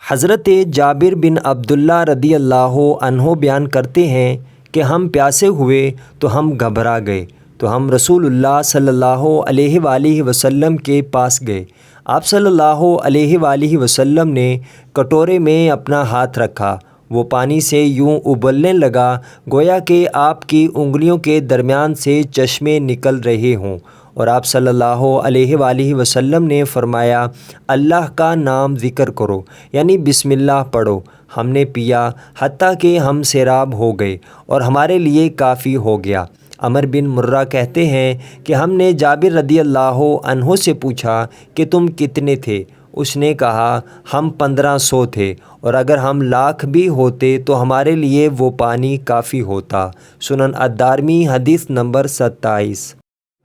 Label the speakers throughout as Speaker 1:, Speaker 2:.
Speaker 1: حضرت جابر بن عبداللہ رضی اللہ عنہ بیان کرتے ہیں کہ ہم پیاسے ہوئے تو ہم گھبرا گئے، تو ہم رسول اللہ صلی اللہ علیہ وآلہ وسلم کے پاس گئے۔ آپ صلی اللہ علیہ وآلہ وسلم نے کٹورے میں اپنا ہاتھ رکھا، وہ پانی سے یوں ابلنے لگا گویا کہ آپ کی انگلیوں کے درمیان سے چشمے نکل رہے ہوں، اور آپ صلی اللہ علیہ وآلہ وسلم نے فرمایا اللہ کا نام ذکر کرو، یعنی بسم اللہ پڑھو۔ ہم نے پیا حتیٰ کہ ہم سیراب ہو گئے اور ہمارے لیے کافی ہو گیا۔ عمر بن مرہ کہتے ہیں کہ ہم نے جابر رضی اللہ عنہ سے پوچھا کہ تم کتنے تھے؟ اس نے کہا ہم 1500 تھے، اور اگر ہم لاکھ بھی ہوتے تو ہمارے لیے وہ پانی کافی ہوتا۔ سنن الدارمی حدیث نمبر 27۔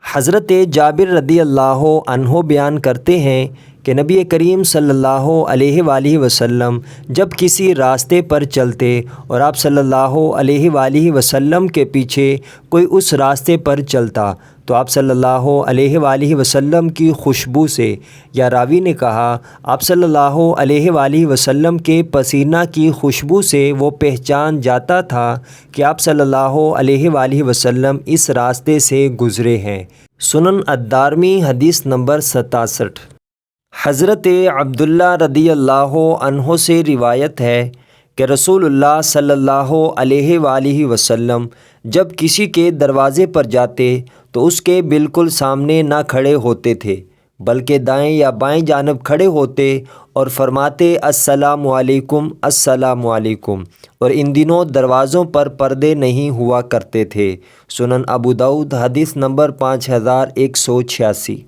Speaker 1: حضرت جابر رضی اللہ عنہ بیان کرتے ہیں کہ نبی کریم صلی اللہ علیہ وآلہ وسلم جب کسی راستے پر چلتے اور آپ صلی اللہ علیہ وآلہ وسلم کے پیچھے کوئی اس راستے پر چلتا تو آپ صلی اللہ علیہ وآلہ وسلم کی خوشبو سے، یا راوی نے کہا آپ صلی اللہ علیہ وآلہ وسلم کے پسینہ کی خوشبو سے وہ پہچان جاتا تھا کہ آپ صلی اللہ علیہ وآلہ وسلم اس راستے سے گزرے ہیں۔ سنن الدارمی حدیث نمبر 67۔ حضرت عبداللہ رضی اللہ عنہ سے روایت ہے کہ رسول اللہ صلی اللہ علیہ وآلہ وسلم جب کسی کے دروازے پر جاتے تو اس کے بالکل سامنے نہ کھڑے ہوتے تھے، بلکہ دائیں یا بائیں جانب کھڑے ہوتے اور فرماتے السلام علیکم السلام علیکم، اور ان دنوں دروازوں پر پردے نہیں ہوا کرتے تھے۔ سنن ابو داؤد حدیث نمبر 5186۔